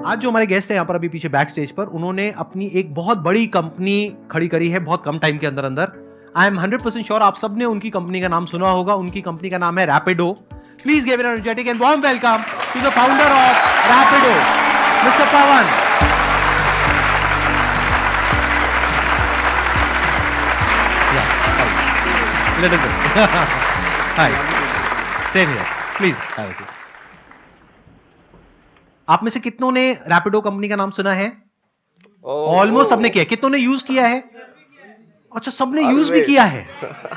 आज जो हमारे गेस्ट हैं यहाँ पर अभी पीछे बैक स्टेज पर, उन्होंने अपनी एक बहुत बड़ी कंपनी खड़ी करी है बहुत कम टाइम के अंदर अंदर। आई एम 100% श्योर आप सबने उनकी कंपनी का नाम सुना होगा। उनकी कंपनी का नाम है Rapido. Please give an energetic and warm welcome to the founder of Rapido, mister Pawan. Hi, same here, please have a seat. आप में से कितनों ने रैपिडो कंपनी का नाम सुना है? ऑलमोस्ट सबने किया। कितनों ने यूज किया है? अच्छा, सबने यूज भी किया है।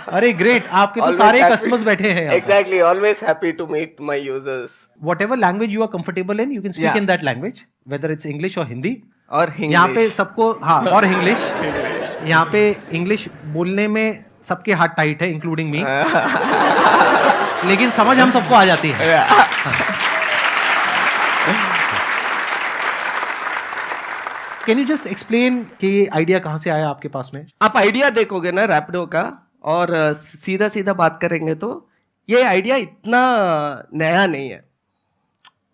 अरे ग्रेट, आपके तो सारे कस्टमर्स बैठे हैं। Exactly, always happy to meet my users. Whatever language you are comfortable in, you can speak in that language, whether it's English or Hindi. और English. यहाँ पे सबको, हाँ, और इंग्लिश। यहाँ पे इंग्लिश बोलने में सबके हाथ टाइट है, इंक्लूडिंग मी। लेकिन समझ हम सबको आ जाती है। कैन यू जस्ट एक्सप्लेन कि ये आइडिया कहाँ से आया आपके पास में? आप आइडिया देखोगे ना रैपिडो का और सीधा सीधा बात करेंगे तो ये आइडिया इतना नया नहीं है।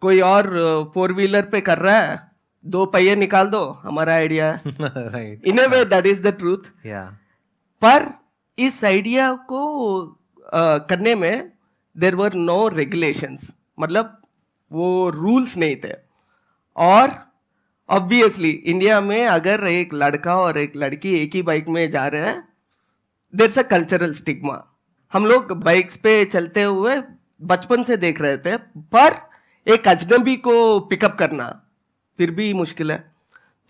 कोई और 4 व्हीलर पे कर रहा है, 2 पहिए निकाल दो, हमारा आइडिया है। Right, in A way that is the truth. पर इस आइडिया को करने में देयर वर नो रेगुलेशंस, मतलब वो रूल्स नहीं थे। और ऑब्वियसली इंडिया में अगर एक लड़का और एक लड़की एक ही बाइक में जा रहे हैं, देयर अ कल्चरल स्टिग्मा। हम लोग बाइक्स पे चलते हुए बचपन से देख रहे थे, पर एक अजनबी को पिकअप करना फिर भी मुश्किल है।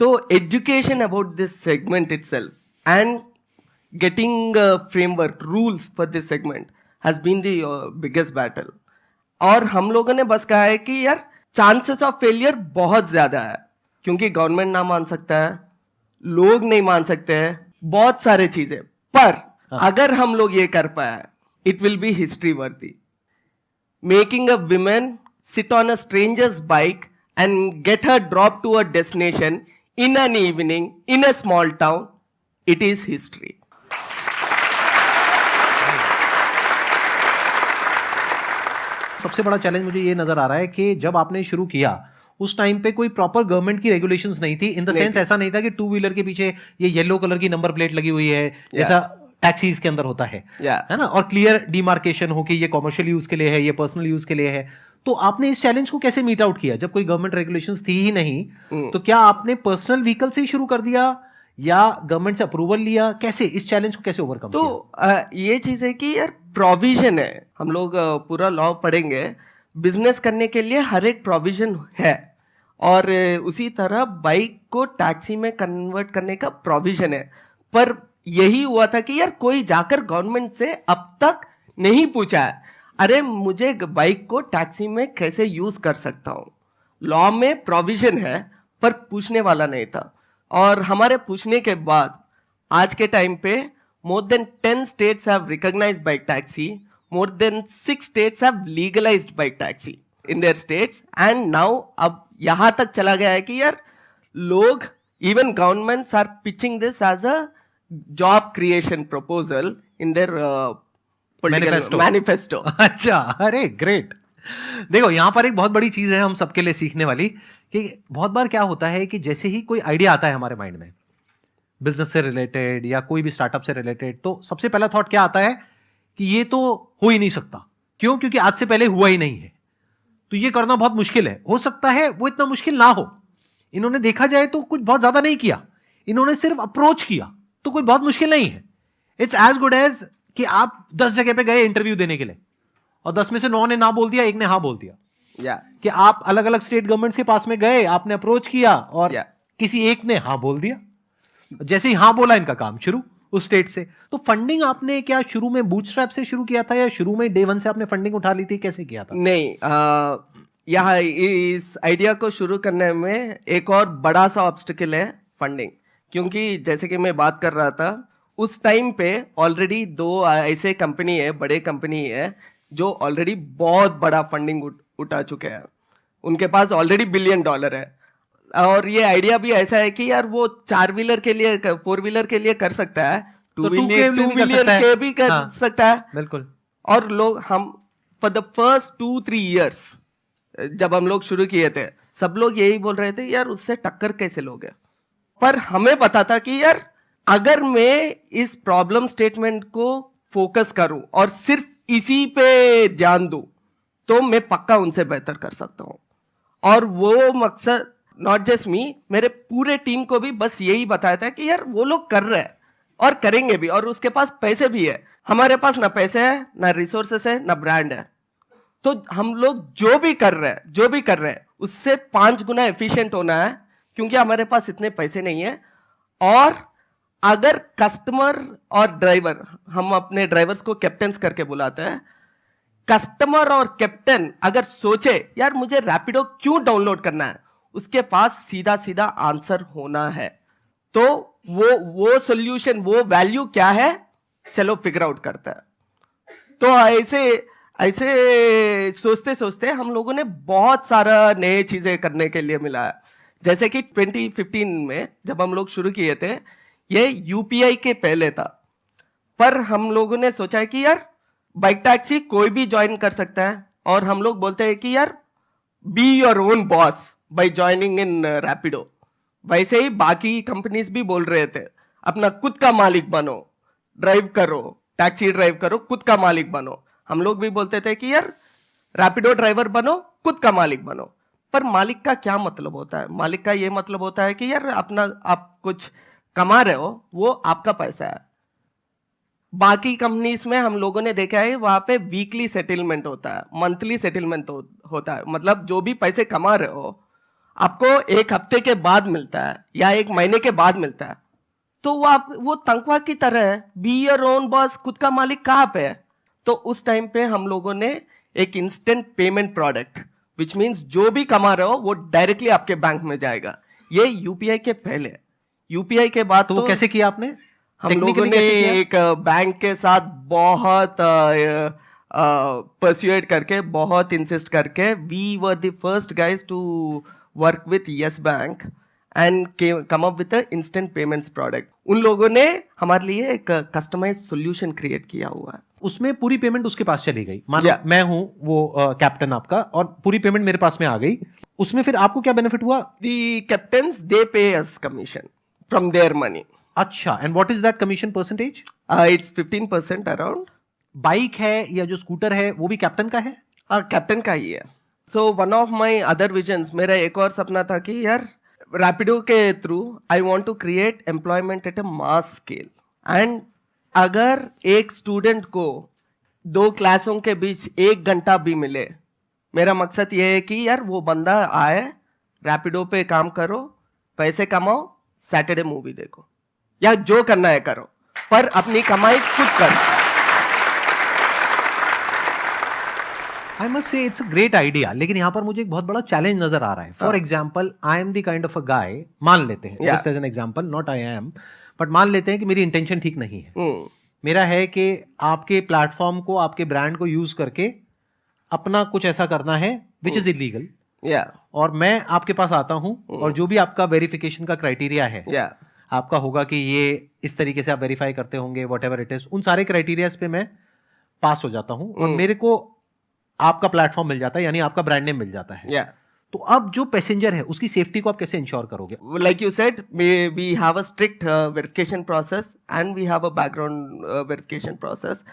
तो education about this segment itself and getting framework rules for this segment has been the biggest battle. और हम लोगों ने बस कहा है कि यार चांसेस ऑफ फेलियर बहुत ज्यादा है, क्योंकि गवर्नमेंट ना मान सकता है, लोग नहीं मान सकते हैं, बहुत सारे चीजें। पर अगर हम लोग ये कर पाए, it will be history worthy. Making a women sit on a stranger's bike and get her drop to a destination in an evening in a small town, it is history. सबसे बड़ा चैलेंज मुझे ये नजर आ रहा है कि जब आपने शुरू किया उस टाइम पे कोई प्रॉपर गवर्नमेंट की रेगुलेशंस नहीं थी। इन द सेंस ऐसा नहीं था कि 2 व्हीलर के पीछे ये येलो कलर की नंबर प्लेट लगी हुई है जैसा टैक्सीज के अंदर होता है ना, और क्लियर डिमार्केशन हो कि ये कॉमर्शियल यूज के लिए है, ये पर्सनल यूज के लिए है। तो आपने इस चैलेंज को कैसे मीट आउट किया जब कोई गवर्नमेंट रेगुलेशंस थी ही नहीं? तो क्या आपने पर्सनल व्हीकल से ही शुरू कर दिया या गवर्नमेंट से अप्रूवल लिया? कैसे इस चैलेंज को कैसे ओवरकम किया? तो ये चीज है कि यार प्रोविजन है, हम लोग पूरा लॉ पढ़ेंगे, बिजनेस करने के लिए हर एक प्रोविजन है। और उसी तरह बाइक को टैक्सी में कन्वर्ट करने का प्रोविजन है। पर यही हुआ था कि यार कोई जाकर गवर्नमेंट से अब तक नहीं पूछा है, अरे मुझे बाइक को टैक्सी में कैसे यूज कर सकता हूँ। लॉ में प्रोविजन है पर पूछने वाला नहीं था। और हमारे पूछने के बाद आज के टाइम पे more than 10 states have recognized bike taxi, more than 6 states have legalized bike taxi in their states, and now अब यहाँ तक चला गया है कि यार लोग, even governments are pitching this as a job creation proposal in their manifesto. अच्छा, अरे ग्रेट। देखो यहाँ पर एक बहुत बड़ी चीज है हम सबके लिए सीखने वाली कि बहुत बार क्या होता है कि जैसे ही कोई आइडिया आता है हमारे माइंड में बिजनेस से रिलेटेड या कोई भी स्टार्टअप से रिलेटेड, तो सबसे पहला थॉट क्या आता है कि ये तो हो ही नहीं सकता। क्यों? क्योंकि आज से पहले हुआ ही नहीं है, तो ये करना बहुत मुश्किल है। हो सकता है वो इतना मुश्किल ना हो। इन्होंने देखा जाए तो कुछ बहुत ज्यादा नहीं किया, इन्होंने सिर्फ अप्रोच किया, तो कोई बहुत मुश्किल नहीं है। इट्स एज गुड एज कि आप 10 जगह पे गए इंटरव्यू देने के लिए और 10 में से 9 ने ना बोल दिया, 1 ने हाँ बोल दिया। कि आप अलग अलग स्टेट गवर्नमेंट के पास में गए, आपने अप्रोच किया और किसी एक ने हाँ बोल दिया। जैसे ही हाँ बोला इनका काम शुरू उस स्टेट से। तो फंडिंग आपने क्या शुरू में बूटस्ट्रैप से शुरू किया था या शुरू में डे 1 से आपने फंडिंग उठा ली थी? कैसे किया था? नहीं, यहाँ इस आइडिया को शुरू करने में एक और बड़ा सा ऑब्स्टिकल है फंडिंग। क्योंकि जैसे कि मैं बात कर रहा था, उस टाइम पे ऑलरेडी 2 ऐसे कंपनी है, बड़े कंपनी है जो ऑलरेडी बहुत बड़ा फंडिंग उठा चुके हैं। उनके पास ऑलरेडी $1 बिलियन है। और ये आइडिया भी ऐसा है कि यार वो 4 व्हीलर के लिए, 4 व्हीलर के लिए कर सकता है, 2 व्हीलर के भी कर सकता है। बिल्कुल। और लोग, हम फॉर द फर्स्ट 2-3 years जब हम लोग शुरू किए थे सब लोग यही बोल रहे थे यार उससे टक्कर कैसे लोगे, पर हमें पता था कि यार अगर मैं इस प्रॉब्लम स्टेटमेंट को फोकस करूं और सिर्फ इसी पे ध्यान दूं तो मैं पक्का उनसे बेहतर कर सकता हूं। और वो मकसद नॉट जस्ट मी, मेरे पूरे टीम को भी बस यही बताया था कि यार वो लोग कर रहे हैं और करेंगे भी, और उसके पास पैसे भी है, हमारे पास ना पैसे है ना रिसोर्सेस है ना ब्रांड है, तो हम लोग जो भी कर रहे हैं उससे 5 गुना एफिशिएंट होना है, क्योंकि हमारे पास इतने पैसे नहीं है। और अगर कस्टमर और ड्राइवर, हम अपने ड्राइवर्स को कैप्टन्स करके बुलाते हैं, कस्टमर और कैप्टन अगर सोचे यार मुझे रैपिडो क्यों डाउनलोड करना है, उसके पास सीधा सीधा आंसर होना है। तो वो सॉल्यूशन, वो वैल्यू क्या है, चलो फिगर आउट करता है। तो ऐसे सोचते सोचते हम लोगों ने बहुत सारा नए चीजें करने के लिए मिला है। जैसे कि 2015 में जब हम लोग शुरू किए थे, ये यूपीआई के पहले था, पर हम लोगों ने सोचा है कि यार बाइक टैक्सी कोई भी ज्वाइन कर सकता है, और हम लोग बोलते हैं कि यार be your own boss by joining in Rapido. वैसे ही बाकी कंपनीज भी बोल रहे थे अपना खुद का मालिक बनो, ड्राइव करो, टैक्सी ड्राइव करो, खुद का मालिक बनो। हम लोग भी बोलते थे कि यार रैपिडो ड्राइवर बनो, खुद का मालिक बनो। पर मालिक का क्या मतलब होता है? मालिक का ये मतलब होता है कि यार अपना आप कुछ कमा रहे हो, वो आपका पैसा है। बाकी कंपनीज में हम लोगों ने देखा है वहां पे वीकली सेटलमेंट होता है, मंथली सेटलमेंट होता है, मतलब जो भी पैसे कमा रहे हो आपको 1 हफ्ते के बाद मिलता है या 1 महीने के बाद मिलता है। तो वो तनख्वाह की तरह है, बी योर ओन बॉस, खुद का मालिक कहाँ पे है? तो उस टाइम पे हम लोगों ने एक instant payment product, which means जो भी कमा रहे हो वो डायरेक्टली आपके बैंक में जाएगा। ये यूपीआई के पहले। यूपीआई के बाद तो वो कैसे किया आपने? हम लोगों ने एक बैंक के साथ बहुत परस्यूएट करके, बहुत इंसिस्ट करके, we were the first guys to work with Yes Bank and come up with instant payments product. उन लोगों ने हमारे लिए एक कस्टमाइज सॉल्यूशन क्रिएट किया हुआ है। उसमें पूरी पेमेंट उसके पास चली गई, मानो मैं हूं वो कैप्टन आपका, और पूरी पेमेंट मेरे पास में आ गई। उसमें फिर आपको क्या बेनिफिट हुआ? दी कैप्टन्स दे पे अस कमीशन फ्रॉम देयर मनी। अच्छा, and what is that commission percentage? It's 15% around. Bike है या जो स्कूटर है वो भी कैप्टन का है? कैप्टन का ही है। So one of my other visions, मेरा एक और सपना था कि यार रैपिडो के through I want to create employment at a mass scale. And अगर एक स्टूडेंट को 2 क्लासों के बीच 1 घंटा भी मिले, मेरा मकसद ये है कि यार वो बंदा आए, रैपिडो पे काम करो, पैसे कमाओ, सैटरडे मूवी देखो, या जो करना है करो, पर अपनी कमाई खुद करो। I must say it's a great idea, लेकिन यहाँ पर मुझे एक बहुत बड़ा चैलेंज नजर आ रहा है। For example, I am the kind of a guy, मान लेते हैं, just as an example, not I am, but मान लेते हैं कि मेरी इंटेंशन ठीक नहीं है। मेरा है कि आपके प्लेटफॉर्म को, आपके ब्रांड को यूज करके अपना कुछ ऐसा करना है विच इज इलीगल, और मैं आपके पास आता हूं, और जो भी आपका वेरिफिकेशन का क्राइटेरिया है, आपका होगा कि ये इस तरीके से आप वेरीफाई करते होंगे, वट एवर इट इज, उन सारे क्राइटेरियाज पे मैं पास हो जाता हूं, और मेरे को आपका प्लेटफॉर्म मिल जाता है, यानी आपका ब्रांड नेम मिल जाता है। तो अब जो पैसेंजर है उसकी सेफ्टी को आप कैसे इंश्योर करोगे? Like you said, we have a strict verification process and we have a background verification process.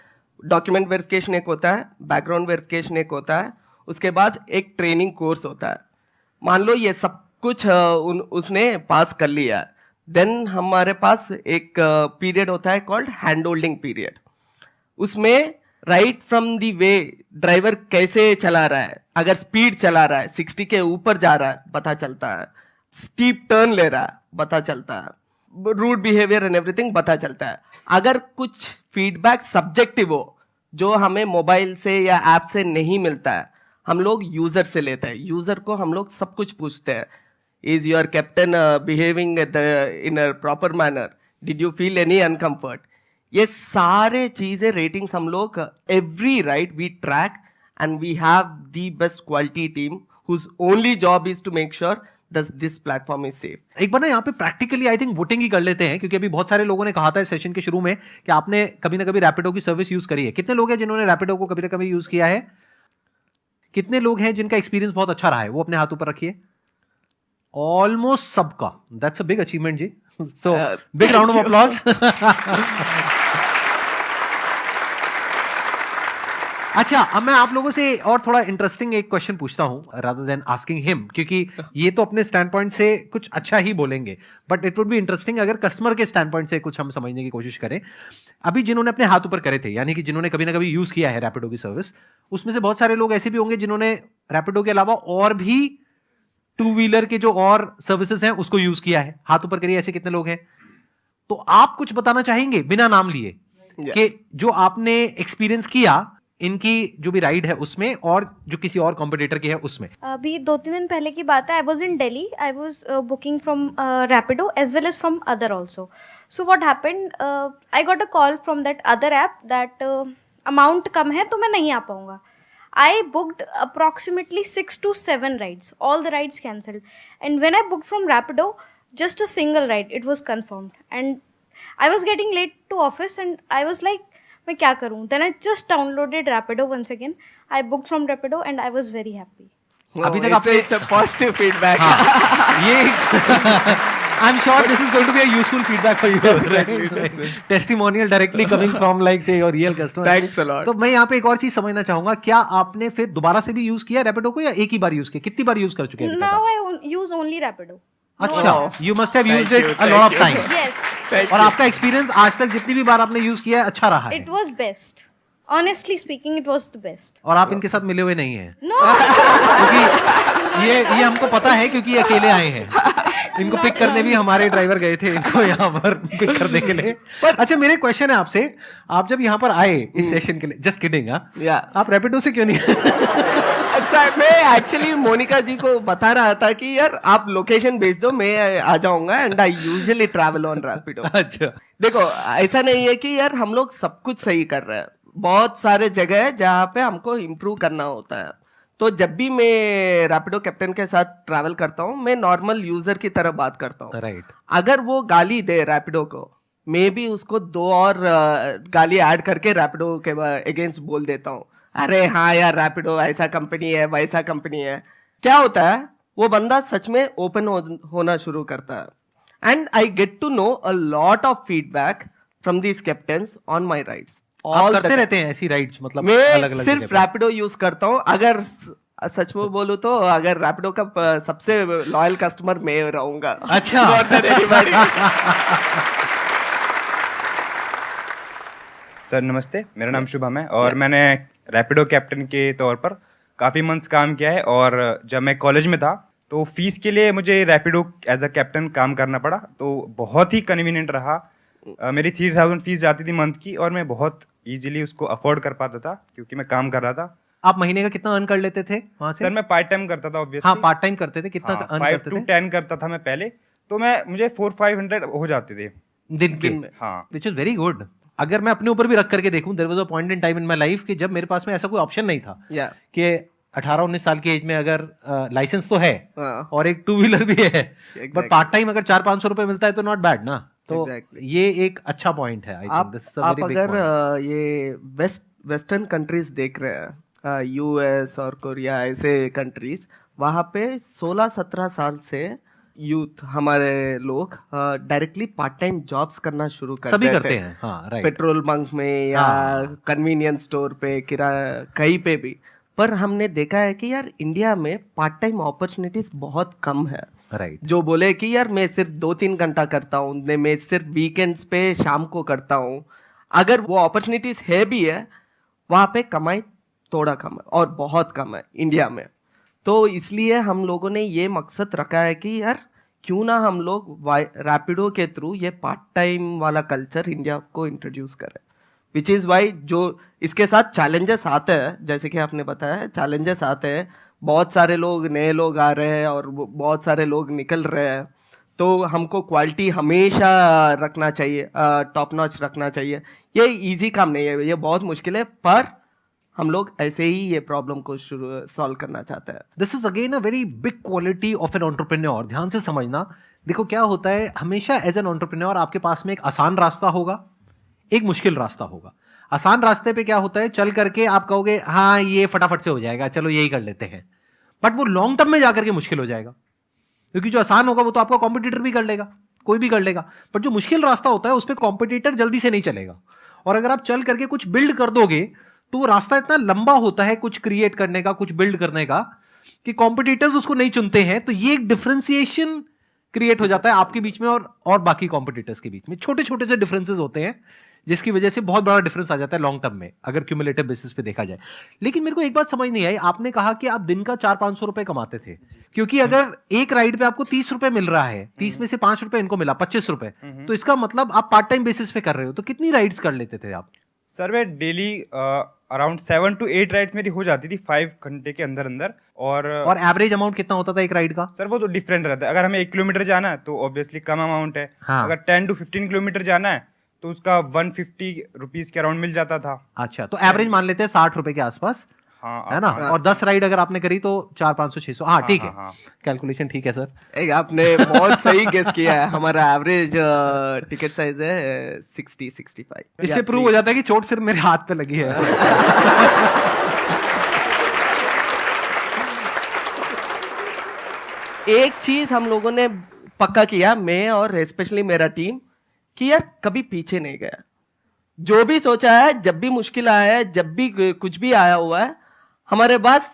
Document verification एक होता है, बैकग्राउंड वेरिफिकेशन एक होता है, उसके बाद एक ट्रेनिंग कोर्स होता है। मान लो ये सब कुछ उसने पास कर लिया, देन हमारे पास एक पीरियड होता है कॉल्ड हैंड होल्डिंग पीरियड। उसमें right from the way driver कैसे चला रहा है, अगर स्पीड चला रहा है, 60 के ऊपर जा रहा है पता चलता है, स्टीप टर्न ले रहा है पता चलता है, रूड बिहेवियर एंड एवरीथिंग पता चलता है। अगर कुछ फीडबैक सब्जेक्टिव हो जो हमें मोबाइल से या ऐप से नहीं मिलता है, हम लोग यूजर से लेते हैं। यूजर को हम लोग सब कुछ पूछते हैं, is your captain behaving in a proper manner, did you feel any uncomfort, ये सारे चीजें रेटिंग्स हम लोग every ride we track, and we have the best quality team whose only job is to make sure this platform is safe. एक बार ना यहाँ पे प्रैक्टिकली आई थिंक वोटिंग ही कर लेते हैं, क्योंकि अभी बहुत सारे लोगों ने कहा था इस सेशन के शुरू में कि आपने कभी ना कभी रैपिडो की सर्विस यूज करी है। कितने लोग हैं जिन्होंने रैपिडो को कभी ना कभी यूज किया है? कितने लोग हैं जिनका एक्सपीरियंस बहुत अच्छा रहा है, वो अपने हाथों पर रखिए। ऑलमोस्ट सबका। दैट्स अ बिग अचीवमेंट जी। So big round of applause. अच्छा, अब मैं आप लोगों से और थोड़ा इंटरेस्टिंग एक क्वेश्चन पूछता हूं रादर देन आस्किंग हिम, क्योंकि ये तो अपने स्टैंड पॉइंट से कुछ अच्छा ही बोलेंगे, but it would be interesting अगर कस्टमर के स्टैंड पॉइंट से कुछ हम समझने की कोशिश करें। अभी जिन्होंने अपने हाथ ऊपर करे थे, यानी कि जिन्होंने कभी ना कभी यूज किया है रैपिडो की सर्विस, उसमें से बहुत सारे लोग ऐसे भी होंगे जिन्होंने रैपिडो के अलावा और भी टू व्हीलर के जो और सर्विसेज हैं उसको यूज किया है। हाथ ऊपर करिए, ऐसे कितने लोग हैं? तो आप कुछ बताना चाहेंगे बिना नाम लिए कि जो आपने एक्सपीरियंस किया इनकी जो भी राइड है उसमें और जो किसी और कॉम्पिटिटर की है उसमें? अभी 2-3 दिन पहले की बात है, I was in Delhi, I was booking from Rapido as well as from other also. So what happened, I got a call from that other app that amount कम है तो मैं नहीं आ पाऊँगा. I booked approximately 6 to 7 rides. All the rides cancelled. And when I booked from Rapido, just a single ride, it was confirmed. And I was getting late to office and I was like, मैं क्या करूँ? Then I just downloaded Rapido once again. I booked from Rapido and I was very happy. अभी तक आपने it's a positive feedback. ये I'm sure this is going to be a useful feedback for you. Right? Testimonial directly coming from like say your real customer. Thanks a lot. तो मैं यहाँ पे एक और चीज समझना चाहूंगा, क्या आपने फिर दोबारा से भी यूज किया रैपिडो को या एक ही बार यूज किया? कितनी बार यूज कर चुके हैं? Now I use only Rapido. अच्छा, you must have used it a lot of times. Yes. और आपका एक्सपीरियंस आज तक जितनी भी बार आपने यूज किया है अच्छा रहा है? It was best. Honestly speaking, it was the best. और आप इनके साथ मिले हुए नहीं हैं? No. क्योंकि ये हमको पता है क्योंकि ये अकेले आए हैं। इनको पिक करने भी हमारे ड्राइवर गए थे इनको यहाँ पर पिक करने के लिए। अच्छा, मेरे क्वेश्चन है आपसे, आप जब यहाँ पर आए इस सेशन के लिए, जस्ट किडिंग, आप रैपिडो से क्यों नहीं? अच्छा, मैं एक्चुअली मोनिका जी को बता रहा था कि यार आप लोकेशन भेज दो, मैं आ जाऊंगा and I usually travel on Rapido. अच्छा, देखो ऐसा नहीं है कि यार हम लोग सब कुछ सही कर रहे हैं, बहुत सारे जगह है जहाँ पे हमको इम्प्रूव करना होता है. तो जब भी मैं रैपिडो कैप्टन के साथ ट्रैवल करता हूँ, मैं नॉर्मल यूजर की तरह बात करता हूँ. राइट. अगर वो गाली दे रैपिडो को, मैं भी उसको 2 और गाली ऐड करके रैपिडो के अगेंस्ट बोल देता हूँ. अरे हाँ यार, रैपिडो ऐसा कंपनी है, वैसा कंपनी है. क्या होता है, वो बंदा सच में ओपन होना शुरू करता है. And I get to know a lot of feedback from these captains on my rides. आप करते रहते हैं ऐसी राइड्स? मतलब मैं अलग-अलग सिर्फ रैपिडो यूज करता हूँ. अगर सच में बोलूं तो अगर रैपिडो का सबसे लॉयल कस्टमर मैं रहूंगा. अच्छा. सर नमस्ते, मेरा नाम शुभम है और मैंने रैपिडो कैप्टन के तौर पर काफ़ी मंथ्स काम किया है. और जब मैं कॉलेज में था तो फीस के लिए मुझे रैपिडो एज अ कैप्टन काम करना पड़ा, तो बहुत ही कन्वीनियंट रहा. मेरी 3000 फीस जाती थी मंथ की और मैं बहुत इजीली उसको अफोर्ड कर पाता था क्योंकि मैं काम कर रहा था. आप महीने का कितना अर्न कर लेते थे वहां से? सर मैं पार्ट टाइम करता था ऑब्वियसली. हाँ, पार्ट टाइम करते थे. कितना अर्न 5 करते to थे? 10 करता था मैं पहले, तो मुझे 400-500 हो जाते थे दिन के. हाँ, विच इज वेरी गुड. अगर मैं अपने ऊपर भी रख करके देखूं, there was a point in time in my life कि जब मेरे पास में ऐसा कोई ऑप्शन नहीं था कि 18-19 साल की एज में अगर लाइसेंस तो है और एक टू व्हीलर भी है, बट पार्ट टाइम अगर 400-500 रुपए मिलता है तो नॉट बैड ना. तो ये एक अच्छा पॉइंट है. I think this is a very big point. अगर ये वेस्टर्न कंट्रीज देख रहे हैं, यूएस और कोरिया ऐसे कंट्रीज, वहाँ पे 16-17 साल से यूथ हमारे लोग डायरेक्टली पार्ट टाइम जॉब्स करना शुरू कर सभी करते हैं. हाँ, राइट. पेट्रोल बंक में या कन्वीनियंस स्टोर पे, किराया कहीं पे भी. पर हमने देखा है कि यार इंडिया में पार्ट टाइम अपॉर्चुनिटीज बहुत कम है. राइट. जो बोले कि यार मैं सिर्फ 2-3 घंटा करता हूँ, मैं सिर्फ वीकेंड्स पे शाम को करता हूँ. अगर वो अपॉर्चुनिटीज है भी है, वहाँ पे कमाई थोड़ा कम है और बहुत कम है इंडिया में. तो इसलिए हम लोगों ने ये मकसद रखा है कि यार क्यों ना हम लोग रैपिडो के थ्रू ये पार्ट टाइम वाला कल्चर इंडिया को इंट्रोड्यूस करें. विच इज़ वाई जो इसके साथ चैलेंजेस आते हैं, जैसे कि आपने बताया चैलेंजेस आते हैं, बहुत सारे लोग नए लोग आ रहे हैं और बहुत सारे लोग निकल रहे हैं. तो हमको क्वालिटी हमेशा रखना चाहिए, टॉप नॉच रखना चाहिए. ये इजी काम नहीं है, ये बहुत मुश्किल है, पर हम लोग ऐसे ही ये प्रॉब्लम को सॉल्व करना चाहते हैं. This is again a very big quality of an entrepreneur. ध्यान से समझना. देखो क्या होता है, हमेशा एज एन एंटरप्रेन्योर आपके पास में एक आसान रास्ता होगा, एक मुश्किल रास्ता होगा. आसान रास्ते पे क्या होता है, चल करके आप कहोगे हाँ ये फटाफट से हो जाएगा, चलो यही कर लेते हैं, बट वो लॉन्ग टर्म में जाकर के मुश्किल हो जाएगा, क्योंकि जो आसान होगा वो तो आपका कॉम्पिटिटर भी कर लेगा, कोई भी कर लेगा, बट जो मुश्किल रास्ता होता है उस पर कॉम्पिटिटर जल्दी से नहीं चलेगा। और अगर आप चल करके कुछ बिल्ड कर दोगे तो वो रास्ता इतना लंबा होता है कुछ क्रिएट करने का, कुछ बिल्ड करने का, कि कॉम्पिटिटर्स उसको नहीं चुनते हैं। तो ये एक डिफरेंशिएशन क्रिएट हो जाता है आपके बीच में और बाकी कॉम्पिटिटर्स के बीच में। छोटे छोटे से डिफरेंसेस होते हैं जिसकी वजह से बहुत बड़ा डिफरेंस आ जाता है लॉन्ग टर्म में, अगर क्यूमुलेटिव बेसिस पे देखा जाए। लेकिन मेरे को एक बात समझ नहीं आई, आपने कहा कि आप दिन का 400-500 रुपए कमाते थे, क्योंकि अगर एक राइड पे आपको 30 रुपए मिल रहा है, 30 में से 5 रुपए इनको मिला, 25 रुपए, तो इसका मतलब आप पार्ट टाइम बेसिस पे कर रहे हो। तो कितनी राइड्स कर लेते थे आप? सर मैं डेली अराउंड 7 to 8 राइड्स मेरी हो जाती थी 5 घंटे के अंदर अंदर। और एवरेज अमाउंट कितना होता था एक राइड का? सर वो तो डिफरेंट रहता है। अगर हमें 1 किलोमीटर जाना है तो ऑब्वियसली कम अमाउंट है। हाँ। अगर 10 to 15 किलोमीटर जाना है तो उसका 150 रुपीज के अराउंड मिल जाता था। अच्छा, तो एवरेज मान लेते हैं 60 रुपए के आसपास, हाँ है ना? और 10 राइड अगर आपने करी तो 400-500-600, हाँ ठीक है, हाँ। कैलकुलेशन ठीक है सर। एक आपने बहुत सही गेस किया है। हमारा एवरेज टिकट साइज है 60-65। इससे प्रूव हो जाता है कि चोट सिर्फ मेरे हाथ पे लगी है। एक चीज हम लोगों ने पक्का किया, मैं और स्पेशली मेरा टीम, कि यार कभी पीछे नहीं गया। जो भी सोचा है, जब भी मुश्किल आया है, जब भी कुछ भी आया हुआ है, हमारे पास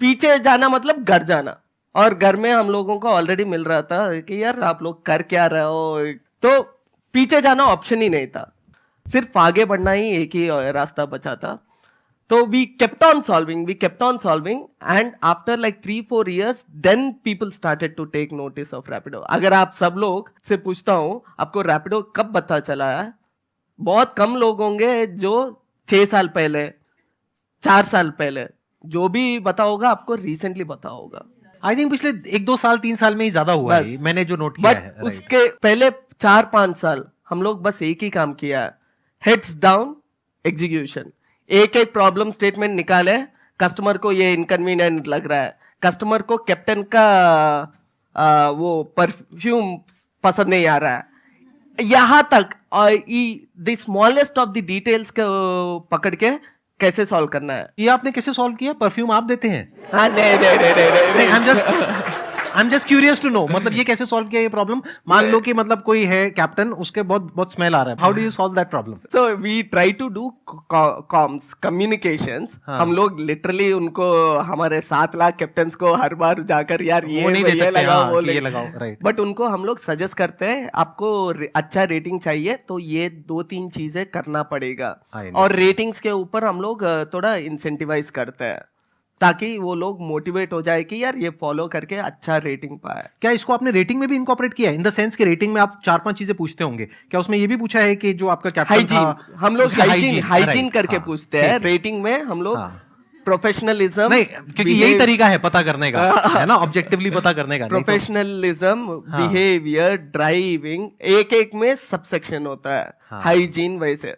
पीछे जाना मतलब घर जाना। और घर में हम लोगों को ऑलरेडी मिल रहा था कि यार आप लोग कर क्या रहे हो, तो पीछे जाना ऑप्शन ही नहीं था, सिर्फ आगे बढ़ना ही एक ही रास्ता बचा था। तो we kept on solving and after like 3-4 years then people started to take notice of Rapido। अगर आप सब लोग से पूछता हूँ आपको Rapido कब पता चला है, बहुत कम लोग होंगे जो 6 साल पहले, 4 साल पहले, जो भी पता होगा आपको रिसेंटली पता होगा। आई थिंक पिछले 1-2 साल 3 साल में ही ज्यादा हुआ है, मैंने जो नोट किया है। बट उसके पहले 4-5 साल हम लोग बस एक ही काम किया है, हेड्स डाउन एग्जीक्यूशन। एक एक प्रॉब्लम स्टेटमेंट निकाले, कस्टमर को ये इनकन्वीनियंट लग रहा है, कस्टमर को कैप्टन का वो परफ्यूम पसंद नहीं आ रहा है, यहां तक the smallest of the details को पकड़ के कैसे सॉल्व करना है। ये आपने कैसे सॉल्व किया? परफ्यूम आप देते हैं? हाँ, नहीं, I am just curious to know, मतलब ये कैसे सॉल्व किया ये प्रॉब्लम? मान लो कि मतलब कोई है कैप्टन, उसके बहुत स्मेल आ रहा है, how do you solve that problem? So we try to do comms communications. हम लोग लिटरली उनको, हमारे 7 लाख कैप्टन्स को हर बार जाकर यार वो नहीं दे सकते, लगाओ, हाँ, वो कि ये लगाओ, राइट। बट उनको हम लोग सजेस्ट करते हैं, आपको अच्छा रेटिंग चाहिए तो ये 2-3 चीजें करना पड़ेगा। और रेटिंग्स के ऊपर हम लोग थोड़ा इंसेंटिवाइज करते हैं ताकि वो लोग मोटिवेट हो जाए कि यार ये फॉलो करके अच्छा रेटिंग पाए। क्या इसको आपने रेटिंग में भी इनकॉर्पोरेट किया है? इन द सेंस कि रेटिंग में आप 4-5 चीजें पूछते होंगे, क्या उसमें ये भी पूछा है कि जो आपका कैप्टन था, हम लोग हाइजीन राइट, करके हाँ, पूछते हैं। रेटिंग में हम लोग प्रोफेशनलिज्म, नहीं, क्योंकि यही तरीका है पता करने का, है ना, ऑब्जेक्टिवली पता करने का। प्रोफेशनलिज्म, बिहेवियर, ड्राइविंग, एक एक में सब सेक्शन होता है, हाइजीन वैसे।